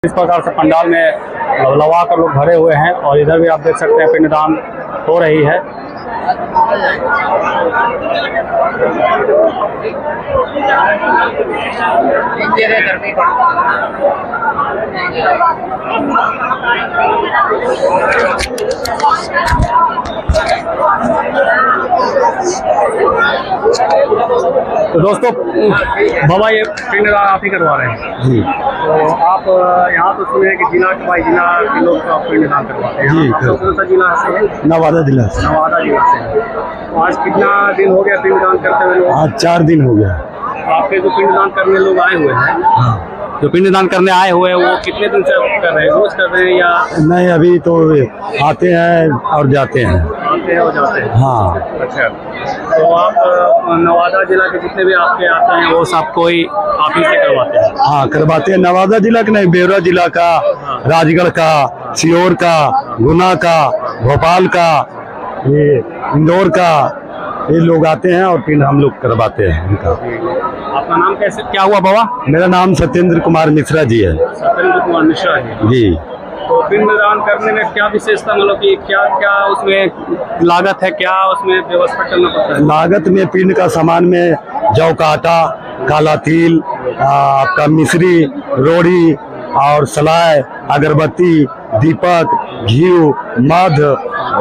इस प्रकार से पंडाल में लवा कर लोग भरे हुए हैं और इधर भी आप देख सकते हैं पिंडदान हो रही है। तो दोस्तों बाबा ये पिंडदान आप ही करवा रहे हैं जी। तो आप यहाँ तो सुने कि जिला के जिला के लोग तो पिंडदान करवाते हैं। जी, तो कौन सा जिला से है? नवादा जिला से। नवादा जिला से। तो आज कितना दिन हो गया पिंडदान करते हुए लोग? आज 4 दिन हो गया। आपके जो पिंडदान करने लोग आए हुए हैं, हाँ। जो पिंडदान करने आए हुए हैं वो कितने दिन से कर रहे हैं? रोज कर रहे हैं या नहीं, अभी तो आते हैं और जाते हैं। आते हैं और जाते हैं? हाँ। अच्छा, तो आप नवादा जिला के जितने भी आपके आते हैं वो सब कोई आप ही से करवाते हैं? हाँ, करवाते हैं। नवादा जिला का नहीं, बेवरा जिला का, राजगढ़ का, सीहोर का, गुना का, भोपाल का, ये इंदौर का, ये लोग आते हैं और फिर हम लोग करवाते हैं इनका। आपका नाम कैसे क्या हुआ बाबा? मेरा नाम सत्येंद्र कुमार मिश्रा जी है। सत्येंद्र कुमार मिश्रा जी। जी। तो पिंडदान करने में क्या विशेषता, मतलब कि क्या क्या उसमें लागत है, क्या उसमें व्यवस्था करना पड़ता है? लागत में पिंड का सामान में जौ का आटा, काला तिल, आपका मिश्री, रोड़ी और सलाय, अगरबत्ती, दीपक, घी, मध,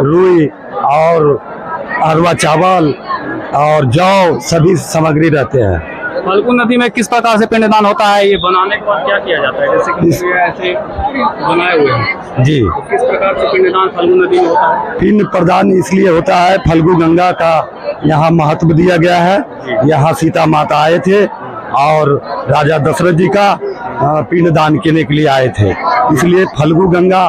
रुई और अरवा चावल और जौ सभी सामग्री रहते हैं। फल्गु नदी में किस प्रकार से पिंडदान होता है? ये बनाने के बाद क्या किया जाता है? जैसे कि ये ऐसे बनाए हुए हैं जी। तो किस प्रकार से पिंडदान फल्गु नदी में होता है? पिंड प्रदान इसलिए होता है, फल्गु गंगा का यहाँ महत्व दिया गया है। यहाँ सीता माता आए थे और राजा दशरथ जी का पिंडदान करने के लिए आए थे, इसलिए फल्गु गंगा,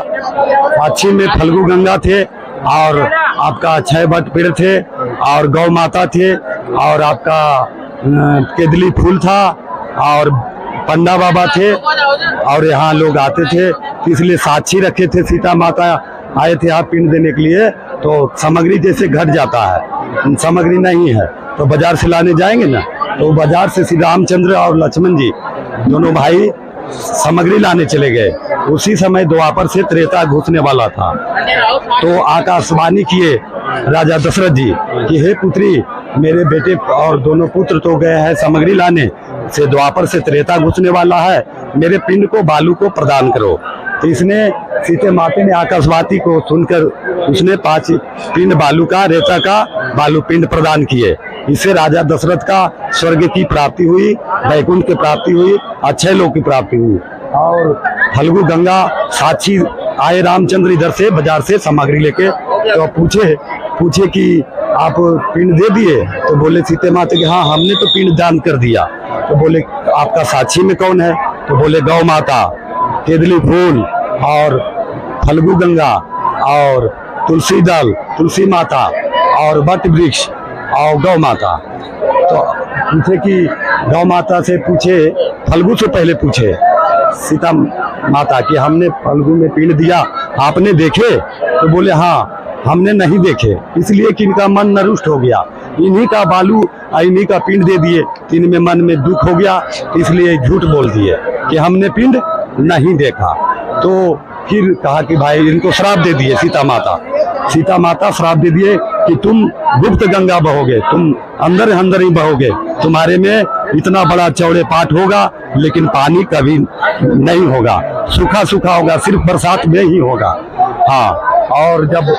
पश्चिम में फल्गु गंगा थे और आपका 6 वट पेड़ थे और गौ माता थे और आपका केदली फूल था और पंडा बाबा थे और यहाँ लोग आते थे, इसलिए साक्षी रखे थे। सीता माता आए थे यहाँ पिंड देने के लिए, तो सामग्री जैसे घट जाता है, सामग्री नहीं है तो बाजार से लाने जाएंगे ना, तो बाजार से श्री रामचंद्र और लक्ष्मण जी दोनों भाई सामग्री लाने चले गए। उसी समय द्वापर से त्रेता घुसने वाला था, तो आकाशवाणी किए राजा दशरथ जी कि हे पुत्री, मेरे बेटे और दोनों पुत्र तो गए हैं सामग्री लाने, से द्वापर से त्रेता घुसने वाला है, मेरे पिंड को बालू को प्रदान करो। तो इसने सीते माता ने आकाशवाणी को सुनकर उसने 5 पिंड बालू का, रेता का बालू पिंड प्रदान किए। इससे राजा दशरथ का स्वर्ग की प्राप्ति हुई, वैकुंठ की प्राप्ति हुई, अच्छे लोग की प्राप्ति हुई। और फल्गु गंगा साक्षी आए रामचंद्र इधर से बाजार से सामग्री लेके, तो पूछे कि आप पिंड दे दिए? तो बोले सीते माता कि हाँ, हमने तो पिंड दान कर दिया। तो बोले आपका साक्षी में कौन है? तो बोले गौ माता, केदली फूल और फल्गु गंगा और तुलसी दल, तुलसी माता और वट वृक्ष और गौ माता। तो पूछे कि गौ माता से पूछे, फल्गु से पहले पूछे सीता माता कि हमने फल्गु में पिंड दिया, आपने देखे? तो बोले हाँ, हमने नहीं देखे, इसलिए कि इनका मन न रुष्ट हो गया, इन्हीं का बालू इन्हीं का पिंड दे दिए, इनमें मन में दुख हो गया, इसलिए झूठ बोल दिए कि हमने पिंड नहीं देखा। तो फिर कहा कि भाई इनको श्राप दे दिए सीता माता श्राप दे दिए कि तुम गुप्त गंगा बहोगे, तुम अंदर अंदर ही बहोगे, तुम्हारे में इतना बड़ा चौड़े पाट होगा लेकिन पानी कभी नहीं होगा, सूखा सूखा होगा, सिर्फ बरसात में ही होगा। हाँ, और जब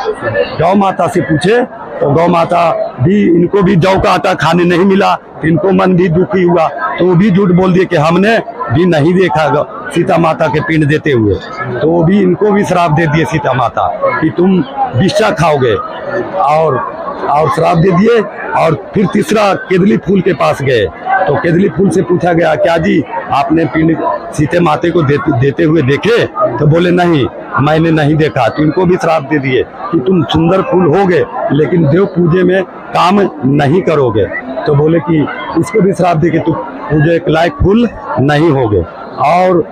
गौ माता से पूछे तो गौ माता भी, इनको भी जौ का आटा खाने नहीं मिला, इनको मन भी दुखी हुआ, तो वो भी झूठ बोल दिए कि हमने भी नहीं देखा सीता माता के पिंड देते हुए। तो वो भी, इनको भी श्राप दे दिए सीता माता कि तुम विषा खाओगे, और श्राप दे दिए। और फिर तीसरा केदली फूल के पास गए, तो केदली फूल से पूछा गया क्या जी आपने पिंड सीते माते को देते हुए देखे? तो बोले नहीं, मैंने नहीं देखा। तो इनको भी श्राप दे दिए कि तुम सुंदर फूल होगे लेकिन देव पूजे में काम नहीं करोगे। तो बोले कि इसको भी श्राप दे कि तुम पूजे के लायक फूल नहीं होगे। और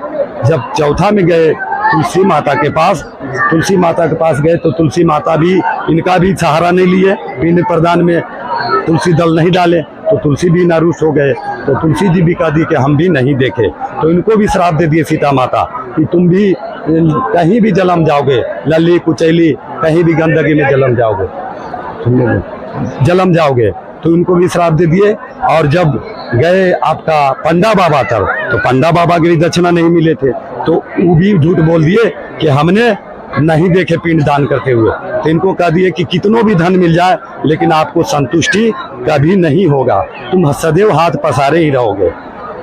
जब चौथा में गए तुलसी माता के पास गए, तो तुलसी माता भी, इनका भी सहारा नहीं लिए, पिंड प्रदान में तुलसी दल नहीं डाले, तो तुलसी भी नारुष हो गए। तो तुलसी जी भी कह दी कि हम भी नहीं देखे, तो इनको भी श्राप दे दिए सीता माता कि तुम भी कहीं भी जन्म जाओगे, लली कुचैली कहीं भी गंदगी में जन्म जाओगे, जन्म जाओगे। तो उनको भी श्राप दे दिए। और जब गए आपका पंडा बाबा तक, तो पंडा बाबा के भी दक्षिणा नहीं मिले थे, तो वो भी झूठ बोल दिए कि हमने नहीं देखे पिंड दान करते हुए। तो इनको कह दिए कि कितनों भी धन मिल जाए लेकिन आपको संतुष्टि कभी नहीं होगा, तुम सदैव हाथ पसारे ही रहोगे।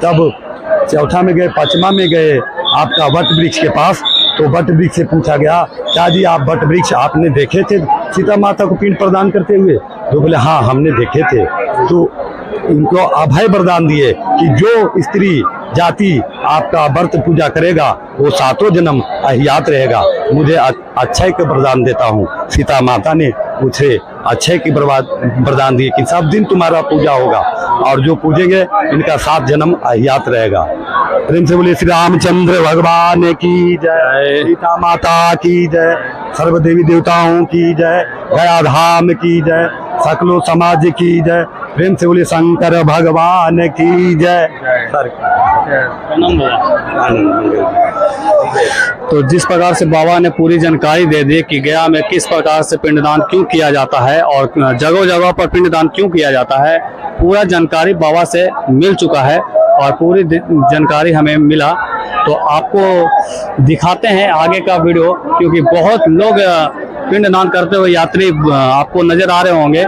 तब चौथा में गए, पांचवा में गए आपका वट वृक्ष के पास। तो वट वृक्ष से पूछा गया, क्या जी आप वट वृक्ष आपने देखे थे सीता माता को पिंड प्रदान करते हुए? तो बोले हाँ हमने देखे थे। तो इनको अभय वरदान दिए कि जो स्त्री जाति आपका व्रत पूजा करेगा वो सातों जन्म अहियात रहेगा। मुझे अक्षय का वरदान देता हूँ। सीता माता ने मुझे अक्षय की वरदान दिए कि सब दिन तुम्हारा पूजा होगा और जो पूजेंगे इनका 7 जन्म अहियात रहेगा। प्रेम से बोलिए श्री रामचंद्र भगवान की जय, सीता माता की जय, सर्व देवी देवताओं की जय, गया धाम की जय, सकलो समाज की जय। प्रेम से बोलिए शंकर भगवान की जय। तो जिस प्रकार से बाबा ने पूरी जानकारी दे दी कि गया में किस प्रकार से पिंडदान क्यों किया जाता है और जगह जगह पर पिंडदान क्यों किया जाता है, पूरा जानकारी बाबा से मिल चुका है और पूरी जानकारी हमें मिला। तो आपको दिखाते हैं आगे का वीडियो, क्योंकि बहुत लोग पिंडदान करते हुए यात्री आपको नजर आ रहे होंगे।